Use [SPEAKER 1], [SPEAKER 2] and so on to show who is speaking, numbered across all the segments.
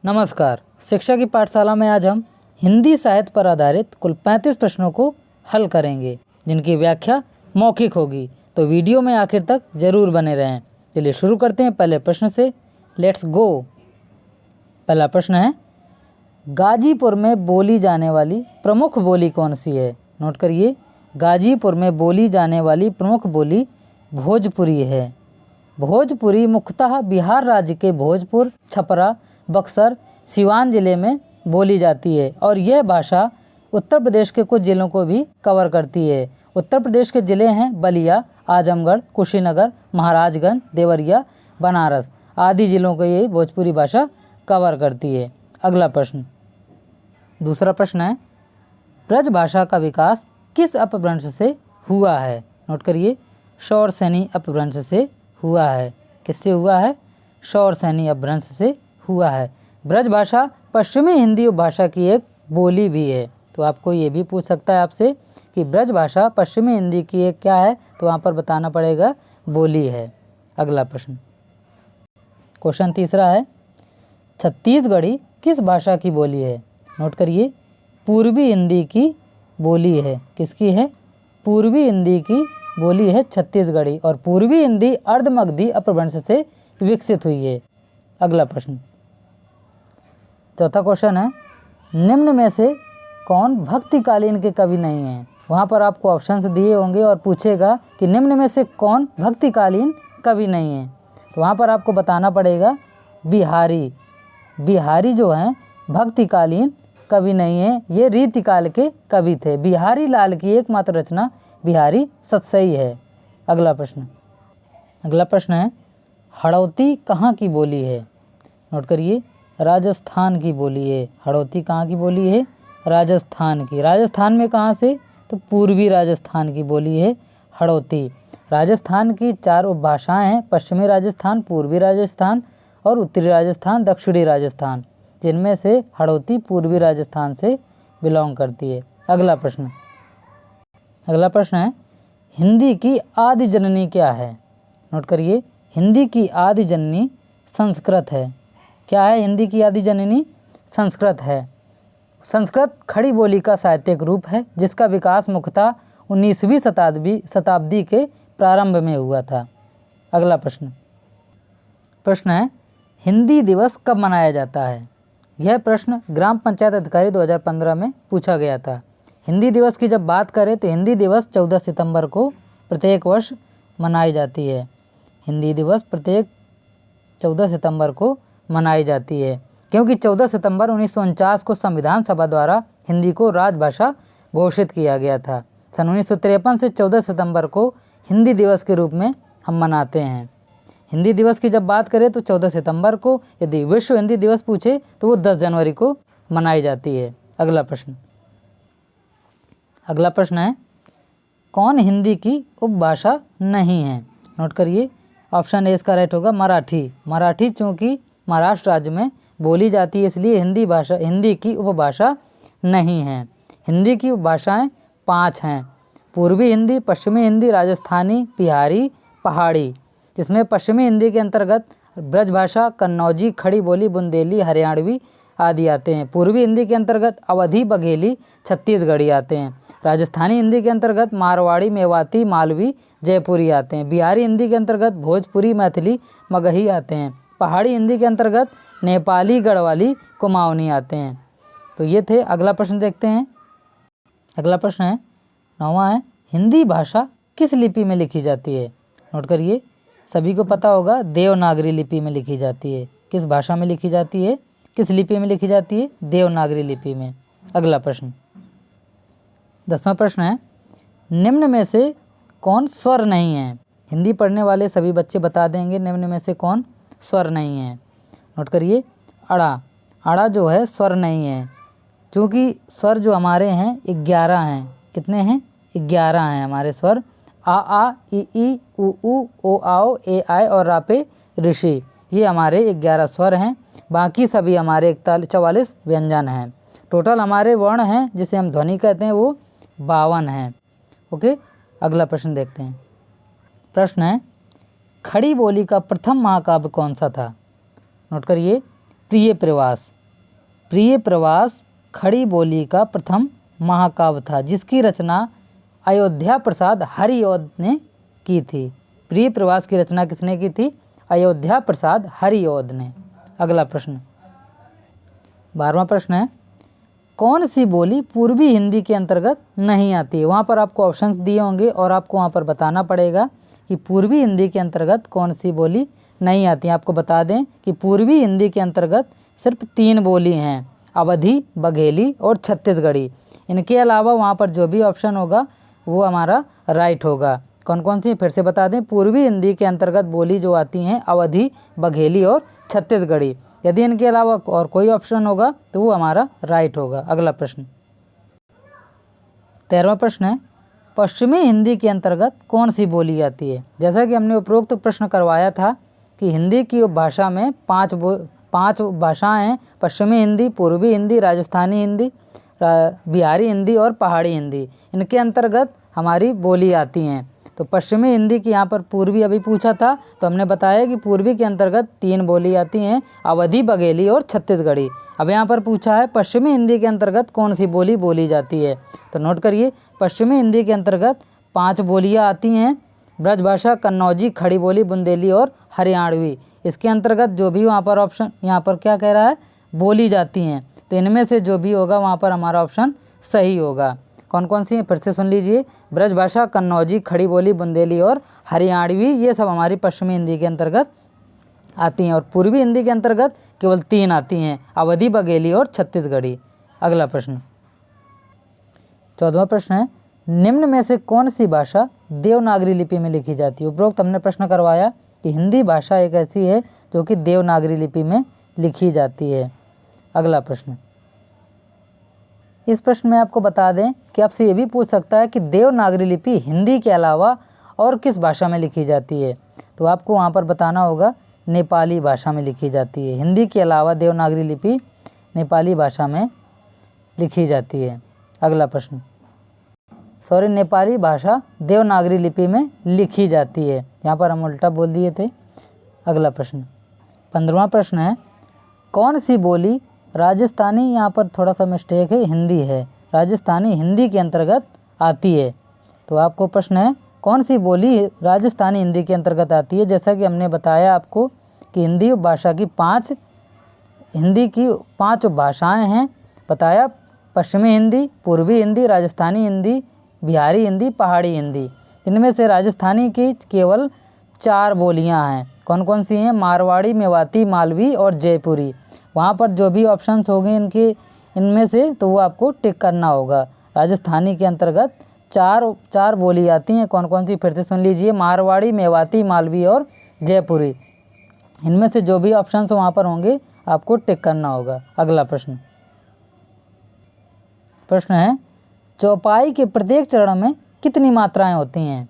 [SPEAKER 1] नमस्कार। शिक्षा की पाठशाला में आज हम हिंदी साहित्य पर आधारित कुल 35 प्रश्नों को हल करेंगे, जिनकी व्याख्या मौखिक होगी। तो वीडियो में आखिर तक जरूर बने रहें। चलिए शुरू करते हैं पहले प्रश्न से। Let's go. पहला प्रश्न है, गाजीपुर में बोली जाने वाली प्रमुख बोली कौन सी है? नोट करिए, गाजीपुर में बोली जाने वाली प्रमुख बोली भोजपुरी है। भोजपुरी मुख्यतः बिहार राज्य के भोजपुर, छपरा, बक्सर, सिवान जिले में बोली जाती है और यह भाषा उत्तर प्रदेश के कुछ जिलों को भी कवर करती है। उत्तर प्रदेश के ज़िले हैं बलिया, आजमगढ़, कुशीनगर, महाराजगंज, देवरिया, बनारस आदि जिलों को ये भोजपुरी भाषा कवर करती है। अगला प्रश्न, दूसरा प्रश्न है, ब्रज भाषा का विकास किस अपभ्रंश से हुआ है? नोट करिए, शौरसेनी अपभ्रंश से हुआ है। किससे हुआ है? शौरसेनी अपभ्रंश से हुआ है। ब्रज भाषा पश्चिमी हिंदी उपभाषा की एक बोली भी है। तो आपको ये भी पूछ सकता है आपसे कि ब्रज भाषा पश्चिमी हिंदी की एक क्या है, तो वहाँ पर बताना पड़ेगा बोली है। अगला प्रश्न, क्वेश्चन तीसरा है, छत्तीसगढ़ी किस भाषा की बोली है? नोट करिए, पूर्वी हिंदी की बोली है। किसकी है? पूर्वी हिंदी की बोली है छत्तीसगढ़ी, और पूर्वी हिंदी अर्धमगधी अपभ्रंश से विकसित हुई है। अगला प्रश्न, चौथा क्वेश्चन है, निम्न में से कौन भक्तिकालीन के कवि नहीं है? वहाँ पर आपको ऑप्शंस दिए होंगे और पूछेगा कि निम्न में से कौन भक्तिकालीन कवि नहीं है, तो वहाँ पर आपको बताना पड़ेगा बिहारी। बिहारी जो हैं भक्तिकालीन कवि नहीं है, ये रीतिकाल के कवि थे। बिहारी लाल की एकमात्र रचना बिहारी सतसई है। अगला प्रश्न है, हड़ौती कहाँ की बोली है? नोट करिए, राजस्थान की बोली है। हड़ौती कहाँ की बोली है? राजस्थान की। राजस्थान में कहाँ से? तो पूर्वी राजस्थान की बोली है हड़ौती। राजस्थान की 4 उपभाषाएं हैं, पश्चिमी राजस्थान, पूर्वी राजस्थान और उत्तरी राजस्थान, दक्षिणी राजस्थान, जिनमें से हड़ौती पूर्वी राजस्थान से बिलोंग करती है। अगला प्रश्न है, हिंदी की आदि जननी क्या है? नोट करिए, हिंदी की आदि जननी संस्कृत है। क्या है हिंदी की आदि जननी? संस्कृत है। संस्कृत खड़ी बोली का साहित्यिक रूप है, जिसका विकास मुख्यतः 19वीं शताब्दी के प्रारंभ में हुआ था। अगला प्रश्न है, हिंदी दिवस कब मनाया जाता है? यह प्रश्न ग्राम पंचायत अधिकारी 2015 में पूछा गया था। हिंदी दिवस की जब बात करें तो हिंदी दिवस 14 सितंबर को प्रत्येक वर्ष मनाई जाती है। हिंदी दिवस प्रत्येक 14 सितंबर को मनाई जाती है, क्योंकि 14 सितंबर 1949 को संविधान सभा द्वारा हिंदी को राजभाषा घोषित किया गया था। सन 1953 से 14 सितंबर को हिंदी दिवस के रूप में हम मनाते हैं। हिंदी दिवस की जब बात करें तो 14 सितंबर को, यदि विश्व हिंदी दिवस पूछे तो वो 10 जनवरी को मनाई जाती है। अगला प्रश्न है, कौन हिंदी की उपभाषा नहीं है? नोट करिए, ऑप्शन ए इसका राइट होगा मराठी। मराठी चूँकि महाराष्ट्र राज्य में बोली जाती है, इसलिए हिंदी की उपभाषा नहीं है। हिंदी की उपभाषाएं 5 हैं, पूर्वी हिंदी, पश्चिमी हिंदी, राजस्थानी, बिहारी, पहाड़ी, जिसमें पश्चिमी हिंदी के अंतर्गत ब्रजभाषा, कन्नौजी, खड़ी बोली, बुंदेली, हरियाणवी आदि आते हैं। पूर्वी हिंदी के अंतर्गत अवधी, बघेली, छत्तीसगढ़ी आते हैं। राजस्थानी हिंदी के अंतर्गत मारवाड़ी, मेवाती, मालवी, जयपुरी आते हैं। बिहारी हिंदी के अंतर्गत भोजपुरी, मैथिली, मगही आते हैं। पहाड़ी हिंदी के अंतर्गत नेपाली, गढ़वाली, कुमाऊनी आते हैं। तो ये थे। अगला प्रश्न देखते हैं। अगला प्रश्न है 9वां है, हिंदी भाषा किस लिपि में लिखी जाती है? नोट करिए, सभी को पता होगा देवनागरी लिपि में लिखी जाती है। किस भाषा में लिखी जाती है? किस लिपि में लिखी जाती है? देवनागरी लिपि में। अगला प्रश्न 10वां प्रश्न है, निम्न में से कौन स्वर नहीं है? हिंदी पढ़ने वाले सभी बच्चे बता देंगे निम्न में से कौन स्वर नहीं है। नोट करिए, अड़ा। अड़ा जो है स्वर नहीं है, क्योंकि स्वर जो हमारे हैं 11 हैं। कितने हैं? 11 हैं हमारे स्वर। आ, ई, उ, ओ, आओ, ए, आए और रा पे ऋषि, ये हमारे 11 स्वर हैं। बाकी सभी हमारे 44 व्यंजन हैं। टोटल हमारे वर्ण हैं जिसे हम ध्वनि कहते हैं वो 52 हैं। ओके, अगला प्रश्न देखते हैं। प्रश्न है, खड़ी बोली का प्रथम महाकाव्य कौन सा था? नोट करिए, प्रिय प्रवास। प्रिय प्रवास खड़ी बोली का प्रथम महाकाव्य था जिसकी रचना अयोध्या प्रसाद हरिऔध ने की थी। प्रिय प्रवास की रचना किसने की थी? अयोध्या प्रसाद हरिऔध ने। अगला प्रश्न 12वां प्रश्न है, कौन सी बोली पूर्वी हिंदी के अंतर्गत नहीं आती है? वहाँ पर आपको ऑप्शंस दिए होंगे और आपको वहाँ पर बताना पड़ेगा कि पूर्वी हिंदी के अंतर्गत कौन सी बोली नहीं आती है। आपको बता दें कि पूर्वी हिंदी के अंतर्गत सिर्फ 3 बोली हैं, अवधी, बघेली और छत्तीसगढ़ी। इनके अलावा वहाँ पर जो भी ऑप्शन होगा वो हमारा राइट होगा। कौन कौन सी फिर से बता दें? पूर्वी हिंदी के अंतर्गत बोली जो आती हैं अवधी, बघेली और छत्तीसगढ़ी। यदि इनके अलावा और कोई ऑप्शन होगा तो वो हमारा राइट होगा। अगला प्रश्न 13वां प्रश्न है, पश्चिमी हिंदी के अंतर्गत कौन सी बोली आती है? जैसा कि हमने उपरोक्त प्रश्न करवाया था कि हिंदी की भाषा में 5 भाषाएं हैं, पश्चिमी हिंदी, पूर्वी हिंदी, राजस्थानी हिंदी, बिहारी हिंदी और पहाड़ी हिंदी। इनके अंतर्गत हमारी बोली आती हैं। तो पश्चिमी हिंदी की यहाँ पर पूर्वी अभी पूछा था तो हमने बताया कि पूर्वी के अंतर्गत 3 बोली आती हैं, अवधी, बघेली और छत्तीसगढ़ी। अब यहाँ पर पूछा है पश्चिमी हिंदी के अंतर्गत कौन सी बोली बोली जाती है? तो नोट करिए, पश्चिमी हिंदी के अंतर्गत 5 बोलियाँ आती हैं, ब्रजभाषा, कन्नौजी, खड़ी बोली, बुंदेली और हरियाणवी। इसके अंतर्गत जो भी वहाँ पर ऑप्शन यहाँ पर क्या कह रहा है, बोली जाती हैं, तो इनमें से जो भी होगा वहाँ पर हमारा ऑप्शन सही होगा। कौन कौन सी हैं फिर से सुन लीजिए, ब्रजभाषा, कन्नौजी, खड़ी बोली, बुंदेली और हरियाणवी, ये सब हमारी पश्चिमी हिंदी के अंतर्गत आती हैं। और पूर्वी हिंदी के अंतर्गत केवल 3 आती हैं, अवधी, बघेली और छत्तीसगढ़ी। अगला प्रश्न 14वां प्रश्न है, निम्न में से कौन सी भाषा देवनागरी लिपि में लिखी जाती है? उपरोक्त हमने प्रश्न करवाया कि हिंदी भाषा एक ऐसी है जो कि देवनागरी लिपि में लिखी जाती है। अगला प्रश्न, इस प्रश्न में आपको बता दें कि आपसे ये भी पूछ सकता है कि देवनागरी लिपि हिंदी के अलावा और किस भाषा में लिखी जाती है? तो आपको वहाँ पर बताना होगा नेपाली भाषा में लिखी जाती है। हिंदी के अलावा देवनागरी लिपि नेपाली भाषा में लिखी जाती है। अगला प्रश्न, नेपाली भाषा देवनागरी लिपि में लिखी जाती है, यहाँ पर हम उल्टा बोल दिए थे। अगला प्रश्न 15वां प्रश्न है, कौन सी बोली राजस्थानी, यहाँ पर थोड़ा सा मिस्टेक है, हिंदी है, राजस्थानी हिंदी के अंतर्गत आती है? तो आपको प्रश्न है कौन सी बोली राजस्थानी हिंदी के अंतर्गत आती है? जैसा कि हमने बताया आपको कि हिंदी भाषा की 5 भाषाएं हैं, बताया पश्चिमी हिंदी, पूर्वी हिंदी, राजस्थानी हिंदी, बिहारी हिंदी, पहाड़ी हिंदी। इनमें से राजस्थानी की केवल 4 बोलियां हैं। कौन कौन सी हैं? मारवाड़ी, मेवाती, मालवी और जयपुरी। वहाँ पर जो भी ऑप्शंस होंगे इनमें से तो वो आपको टिक करना होगा। राजस्थानी के अंतर्गत 4 बोली आती हैं। कौन कौन सी फिर से सुन लीजिए, मारवाड़ी, मेवाती, मालवी और जयपुरी। इनमें से जो भी ऑप्शंस वहाँ पर होंगे आपको टिक करना होगा। अगला प्रश्न है, चौपाई के प्रत्येक चरण में कितनी मात्राएं होती हैं?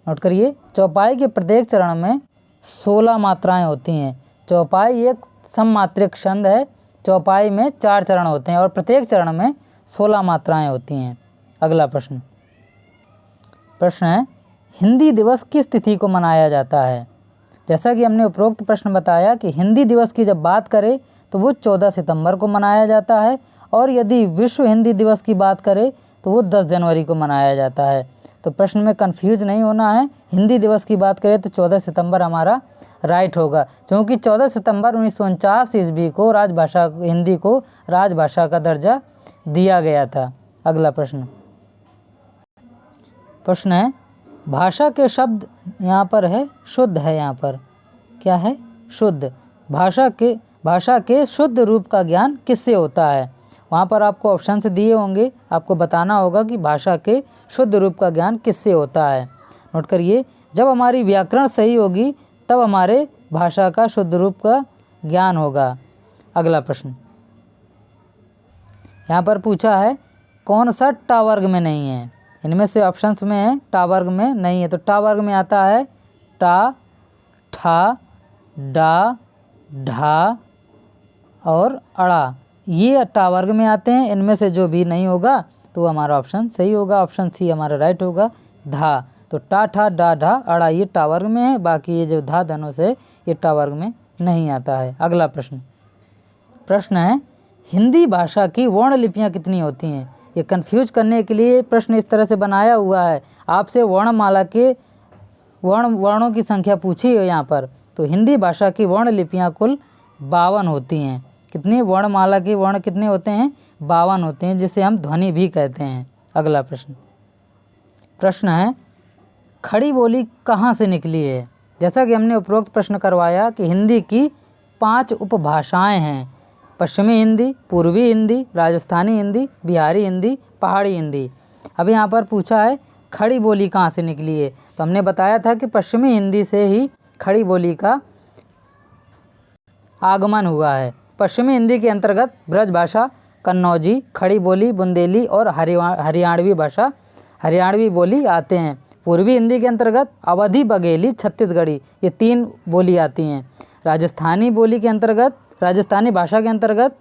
[SPEAKER 1] नोट करिए, चौपाई के प्रत्येक चरण में 16 मात्राएं होती हैं। चौपाई एक सममात्रिक छंद है। चौपाई में 4 चरण होते हैं और प्रत्येक चरण में 16 मात्राएं होती हैं। अगला प्रश्न है, हिंदी दिवस किस तिथि को मनाया जाता है? जैसा कि हमने उपरोक्त प्रश्न बताया कि हिंदी दिवस की जब बात करें तो वो 14 सितंबर को मनाया जाता है, और यदि विश्व हिंदी दिवस की बात करें तो वो 10 जनवरी को मनाया जाता है। तो प्रश्न में कंफ्यूज नहीं होना है, हिंदी दिवस की बात करें तो 14 सितंबर हमारा राइट होगा, क्योंकि 14 सितंबर 1949 ईस्वी को राजभाषा हिंदी को राजभाषा का दर्जा दिया गया था। अगला प्रश्न है, भाषा के शब्द, यहाँ पर है शुद्ध, है यहाँ पर क्या है? शुद्ध। भाषा के शुद्ध रूप का ज्ञान किससे होता है? वहाँ पर आपको ऑप्शन से दिए होंगे, आपको बताना होगा कि भाषा के शुद्ध रूप का ज्ञान किससे होता है। नोट करिए, जब हमारी व्याकरण सही होगी तब हमारे भाषा का शुद्ध रूप का ज्ञान होगा। अगला प्रश्न, यहाँ पर पूछा है कौन सा टा वर्ग में नहीं है? इनमें से ऑप्शंस में है टा वर्ग में नहीं है, तो टा वर्ग में आता है टा, ठा, डा, ढा और अड़ा, ये टा वर्ग में आते हैं। इनमें से जो भी नहीं होगा तो हमारा ऑप्शन सही होगा, ऑप्शन सी हमारा राइट होगा, धा। तो टा, ठा, डा, ढा, अड़ा ये टा वर्ग में है, बाकी ये जो धा धनुष है ये टा वर्ग में नहीं आता है। अगला प्रश्न प्रश्न है हिंदी भाषा की वर्ण लिपियाँ कितनी होती हैं। ये कंफ्यूज करने के लिए प्रश्न इस तरह से बनाया हुआ है। आपसे वर्णमाला के वर्णों की संख्या पूछी है यहाँ पर। तो हिंदी भाषा की वर्ण लिपियाँ कुल 52 होती हैं। कितनी वर्णमाला के वर्ण कितने होते हैं? 52 होते हैं, जिसे हम ध्वनि भी कहते हैं। अगला प्रश्न है खड़ी बोली कहाँ से निकली है। जैसा कि हमने उपरोक्त प्रश्न करवाया कि हिंदी की 5 उपभाषाएं हैं। पश्चिमी हिंदी, पूर्वी हिंदी, राजस्थानी हिंदी, बिहारी हिंदी, पहाड़ी हिंदी। अब यहाँ पर पूछा है खड़ी बोली कहाँ से निकली है। तो हमने बताया था कि पश्चिमी हिंदी से ही खड़ी बोली का आगमन हुआ है। पश्चिमी हिंदी के अंतर्गत ब्रज भाषा, कन्नौजी, खड़ी बोली, बुंदेली और हरियाणवी बोली आते हैं। पूर्वी हिंदी के अंतर्गत अवधी, बघेली, छत्तीसगढ़ी, ये 3 बोली आती हैं। राजस्थानी भाषा के अंतर्गत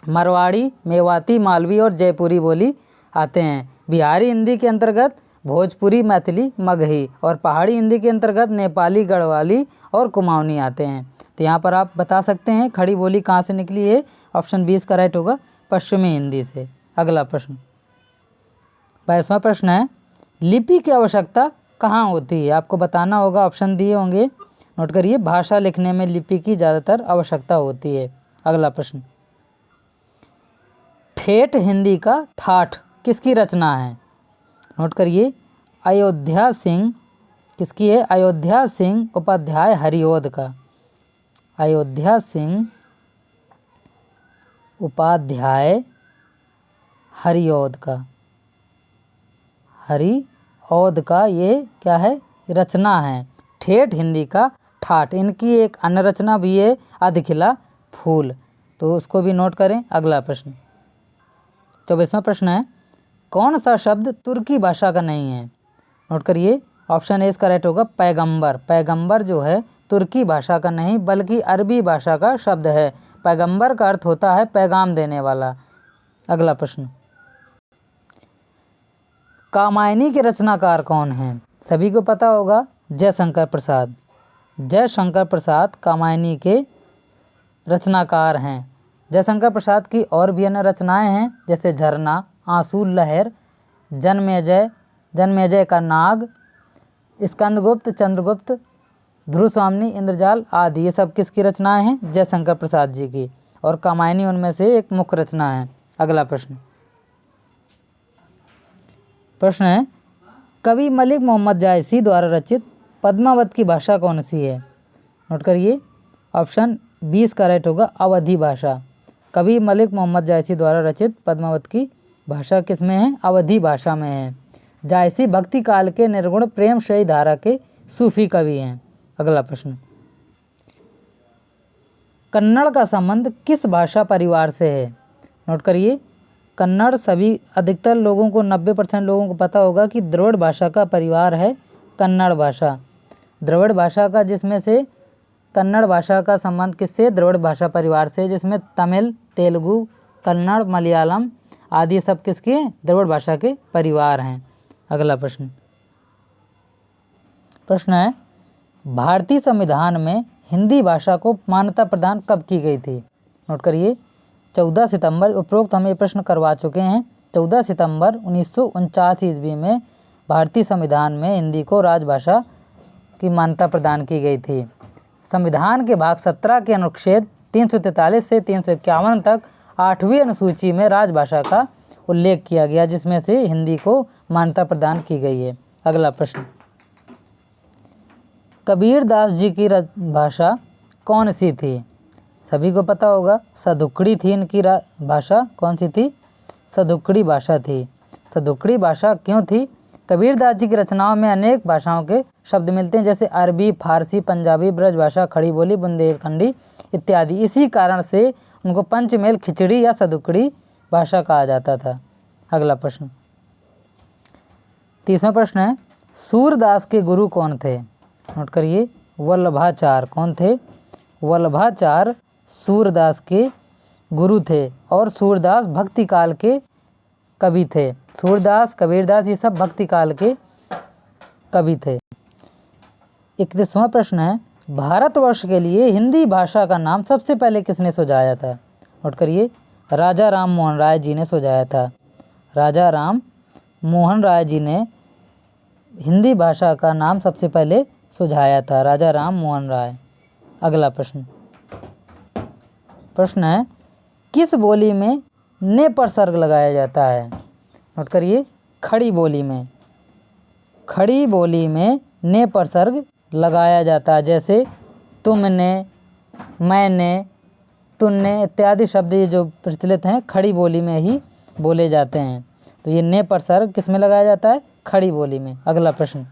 [SPEAKER 1] मारवाड़ी, मेवाती, मालवी और जयपुरी बोली आते हैं। बिहारी हिंदी के अंतर्गत भोजपुरी, मैथिली, मगही और पहाड़ी हिंदी के अंतर्गत नेपाली, गढ़वाली और कुमाऊनी आते हैं। तो यहाँ पर आप बता सकते हैं खड़ी बोली कहाँ से निकली है। ऑप्शन 20 का राइट होगा, पश्चिमी हिंदी से। अगला 22वां प्रश्न है लिपि की आवश्यकता कहाँ होती है। आपको बताना होगा, ऑप्शन दिए होंगे, नोट करिए। भाषा लिखने में लिपि की ज़्यादातर आवश्यकता होती है। अगला प्रश्न ठेठ हिंदी का ठाठ किसकी रचना है। नोट करिए अयोध्या सिंह, किसकी है? अयोध्या सिंह उपाध्याय हरिऔध का। अयोध्या सिंह उपाध्याय हरिऔध का ये क्या है? रचना है ठेठ हिंदी का ठाठ। इनकी एक अन्य रचना भी है अधखिला फूल, तो उसको भी नोट करें। अगला प्रश्न 24वां प्रश्न है कौन सा शब्द तुर्की भाषा का नहीं है। नोट करिए ऑप्शन ए इसका राइट होगा, पैगंबर। पैगंबर जो है तुर्की भाषा का नहीं बल्कि अरबी भाषा का शब्द है। पैगंबर का अर्थ होता है पैगाम देने वाला। अगला प्रश्न कामायनी के रचनाकार कौन हैं। सभी को पता होगा, जयशंकर प्रसाद। जयशंकर प्रसाद कामायनी के रचनाकार हैं। जयशंकर प्रसाद की और भी अन्य रचनाएं हैं, जैसे झरना, आंसू, लहर, जन्मेजय का नाग, स्कंदगुप्त, चंद्रगुप्त, ध्रुवस्वामिनी, इंद्रजाल आदि। ये सब किसकी रचनाएं हैं? जयशंकर प्रसाद जी की। और कामायनी उनमें से एक मुख्य रचना है। अगला प्रश्न है कवि मलिक मोहम्मद जायसी द्वारा रचित पद्मावत की भाषा कौन सी है। नोट करिए ऑप्शन 20 का राइट होगा, अवधी भाषा। कवि मलिक मोहम्मद जायसी द्वारा रचित पद्मावत की भाषा किस में है? अवधी भाषा में है। जायसी भक्ति काल के निर्गुण प्रेमश्रेयी धारा के सूफी कवि हैं। अगला प्रश्न कन्नड़ का संबंध किस भाषा परिवार से है। नोट करिए कन्नड़ सभी अधिकतर लोगों को 90% लोगों को पता होगा कि द्रविड़ भाषा का परिवार है कन्नड़ भाषा। द्रविड़ भाषा का जिसमें से कन्नड़ भाषा का संबंध किससे? द्रविड़ भाषा परिवार से, जिसमें तमिल, तेलुगु, कन्नड़, मलयालम आदि सब किसके? द्रविड़ भाषा के परिवार हैं। अगला प्रश्न है भारतीय संविधान में हिंदी भाषा को मान्यता प्रदान कब की गई थी। नोट करिए 14 सितंबर। उपरोक्त हम ये प्रश्न करवा चुके हैं। 14 सितंबर 1949 ईस्वी में भारतीय संविधान में हिंदी को राजभाषा की मान्यता प्रदान की गई थी। संविधान के भाग 17 के अनुच्छेद 343 से 351 तक 8वीं अनुसूची में राजभाषा का उल्लेख किया गया, जिसमें से हिंदी को मान्यता प्रदान की गई है। अगला प्रश्न कबीरदास जी की भाषा कौन सी थी। सभी को पता होगा, सदुक्कड़ी थी इनकी भाषा। कौन सी थी? सदुक्कड़ी भाषा थी। सदुक्कड़ी भाषा क्यों थी? कबीरदास जी की रचनाओं में अनेक भाषाओं के शब्द मिलते हैं, जैसे अरबी, फारसी, पंजाबी, ब्रज भाषा, खड़ी बोली, बुंदेलखंडी इत्यादि। इसी कारण से उनको पंचमेल, खिचड़ी या सदुक्कड़ी भाषा कहा जाता था। अगला प्रश्न 30वां प्रश्न है सूरदास के गुरु कौन थे। नोट करिए वल्लभाचार्य। कौन थे? वल्लभाचार्य सूरदास के गुरु थे और सूरदास भक्ति काल के कवि थे। सूरदास, कबीरदास ये सब भक्ति काल के कवि थे। 31वां प्रश्न है भारतवर्ष के लिए हिंदी भाषा का नाम सबसे पहले किसने सुझाया था। नोट करिए, राजा राम मोहन राय जी ने सुझाया था। राजा राम मोहन राय जी ने हिंदी भाषा का नाम सबसे पहले सुझाया था, राजा राम मोहन राय। अगला प्रश्न है, किस बोली में ने पर सर्ग लगाया जाता है? नोट करिए, खड़ी बोली में। खड़ी बोली में ने पर सर्ग लगाया जाता है, जैसे तुमने, मैंने, तुमने इत्यादि शब्द ये जो प्रचलित हैं खड़ी बोली में ही बोले जाते हैं। तो ये ने पर सर्ग किस में लगाया जाता है? खड़ी बोली में। अगला प्रश्न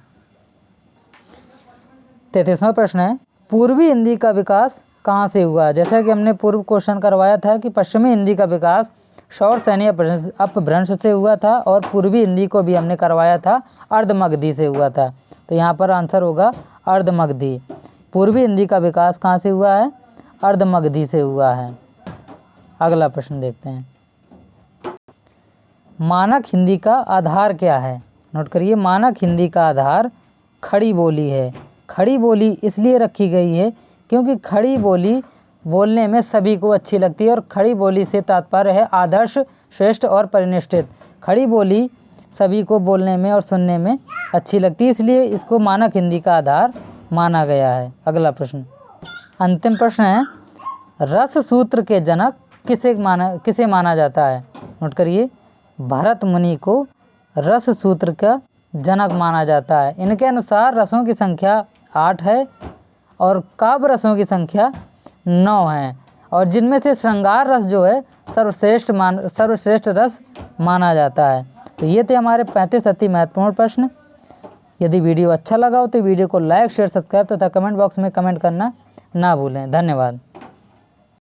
[SPEAKER 1] 33वां प्रश्न है, पूर्वी हिंदी का विकास कहाँ से हुआ? जैसा कि हमने पूर्व क्वेश्चन करवाया था कि पश्चिमी हिंदी का विकास शौर सैनी अपभ्रंश से हुआ था, और पूर्वी हिंदी को भी हमने करवाया था अर्धमगधी से हुआ था। तो यहाँ पर आंसर होगा अर्धमगधी। पूर्वी हिंदी का विकास कहाँ से हुआ है? अर्धमगधी से हुआ है। अगला प्रश्न देखते हैं, मानक हिंदी का आधार क्या है? नोट करिए, मानक हिंदी का आधार खड़ी बोली है। खड़ी बोली इसलिए रखी गई है क्योंकि खड़ी बोली बोलने में सभी को अच्छी लगती है, और खड़ी बोली से तात्पर्य है आदर्श, श्रेष्ठ और परिनिष्ठित। खड़ी बोली सभी को बोलने में और सुनने में अच्छी लगती है, इसलिए इसको मानक हिंदी का आधार माना गया है। अगला प्रश्न, अंतिम प्रश्न है, रस सूत्र के जनक किसे माना जाता है? नोट करिए, भरत मुनि को रस सूत्र का जनक माना जाता है। इनके अनुसार रसों की संख्या 8 है और काव्य रसों की संख्या 9 है, और जिनमें से श्रृंगार रस जो है सर्वश्रेष्ठ रस माना जाता है। तो ये थे हमारे 35 अति महत्वपूर्ण प्रश्न। यदि वीडियो अच्छा लगा हो तो वीडियो को लाइक, शेयर, सब्सक्राइब तथा कमेंट बॉक्स में कमेंट करना ना भूलें। धन्यवाद।